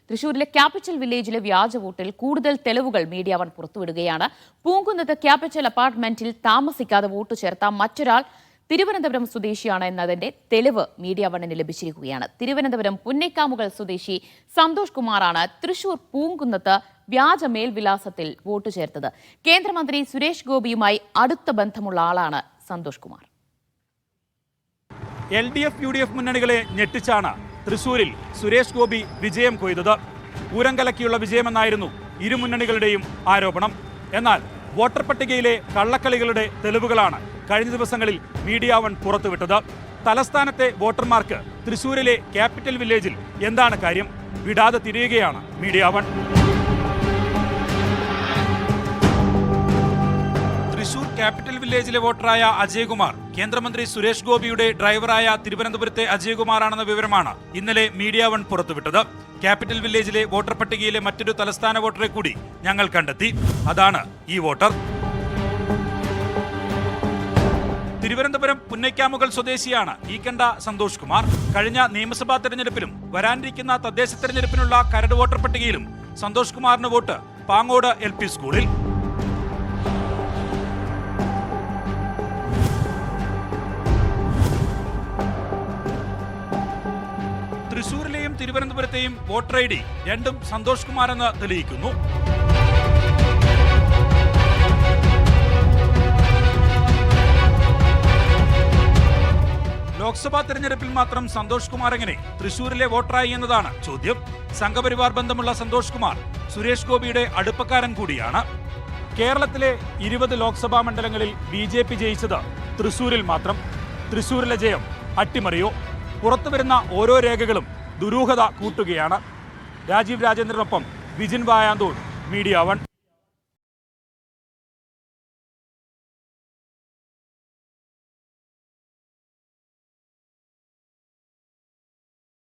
തൃശൂരിലെ ക്യാപിറ്റൽ വില്ലേജിലെ വ്യാജ വോട്ടിൽ കൂടുതൽ തെളിവുകൾ മീഡിയ വൺ പുറത്തുവിടുകയാണ്. പൂങ്കുന്നത്ത് ക്യാപിറ്റൽ അപ്പാർട്ട്മെന്റിൽ താമസിക്കാതെ വോട്ട് ചേർത്ത മറ്റൊരാൾ തിരുവനന്തപുരം സ്വദേശിയാണ് എന്നതിന്റെ തെളിവ് മീഡിയ വണ്ണിന് ലഭിച്ചിരിക്കുകയാണ്. തിരുവനന്തപുരം പുന്നേക്കാമുകൾ സ്വദേശി സന്തോഷ് കുമാറാണ് തൃശൂർ പൂങ്കുന്നത്ത് വ്യാജ മേൽവിലാസത്തിൽ വോട്ട് ചേർത്തത്. കേന്ദ്രമന്ത്രി സുരേഷ് ഗോപിയുമായി അടുത്ത ബന്ധമുള്ള ആളാണ് സന്തോഷ് കുമാർ. LDF UDF മുന്നണികളെ ഞെട്ടിച്ചാണ് തൃശൂരിൽ സുരേഷ് ഗോപി വിജയം കൊയ്തത്. പൂരം കലക്കിയുള്ള വിജയമെന്നായിരുന്നു ഇരു മുന്നണികളുടെയും ആരോപണം. എന്നാൽ വോട്ടർ പട്ടികയിലെ കള്ളക്കളികളുടെ തെളിവുകളാണ് കഴിഞ്ഞ ദിവസങ്ങളിൽ മീഡിയ വൺ പുറത്തുവിട്ടത്. തലസ്ഥാനത്തെ വോട്ടർമാർക്ക് തൃശൂരിലെ ക്യാപിറ്റൽ വില്ലേജിൽ എന്താണ് കാര്യം? വിടാതെ തിരിയുകയാണ് മീഡിയ വൺ. തൃശൂർ ക്യാപിറ്റൽ വില്ലേജിലെ വോട്ടറായ അജയ്കുമാർ കേന്ദ്രമന്ത്രി സുരേഷ് ഗോപിയുടെ ഡ്രൈവറായ തിരുവനന്തപുരത്തെ അജയ്കുമാറാണെന്ന വിവരമാണ് ഇന്നലെ മീഡിയ വൺ പുറത്തുവിട്ടത്. ക്യാപിറ്റൽ വില്ലേജിലെ വോട്ടർ പട്ടികയിലെ മറ്റൊരു തലസ്ഥാന വോട്ടറെ കൂടി ഞങ്ങൾ കണ്ടെത്തി. അതാണ് ഈ വോട്ടർ. തിരുവനന്തപുരം പുന്നേക്കാമുകൾ സ്വദേശിയാണ് ഈ കണ്ട സന്തോഷ് കുമാർ. കഴിഞ്ഞ നിയമസഭാ തെരഞ്ഞെടുപ്പിലും വരാനിരിക്കുന്ന തദ്ദേശ തെരഞ്ഞെടുപ്പിനുള്ള കരട് വോട്ടർ പട്ടികയിലും സന്തോഷ് കുമാറിന് വോട്ട് പാങ്ങോട് LP സ്കൂളിൽ. തൃശൂരിലെയും തിരുവനന്തപുരത്തെയും വോട്ടർ ID രണ്ടും സന്തോഷ് കുമാർ എന്ന് തെളിയിക്കുന്നു. ലോക്സഭാ തെരഞ്ഞെടുപ്പിൽ മാത്രം സന്തോഷ് കുമാർ എങ്ങനെ തൃശൂരിലെ വോട്ടറായി എന്നതാണ് ചോദ്യം. സംഘപരിവാർ ബന്ധമുള്ള സന്തോഷ് കുമാർ സുരേഷ് ഗോപിയുടെ അടുപ്പക്കാരൻ കൂടിയാണ്. കേരളത്തിലെ 20 ലോക്സഭാ മണ്ഡലങ്ങളിൽ BJP ജയിച്ചത് തൃശൂരിൽ മാത്രം. തൃശൂരിലെ ജയം അട്ടിമറിയോ? പുറത്തുവരുന്ന ഓരോ രേഖകളും ദുരൂഹത കൂട്ടുകയാണ്. രാജീവ് രാജേന്ദ്രനൊപ്പം വിജിൻ വായാന്തൂർ, മീഡിയ വൺ.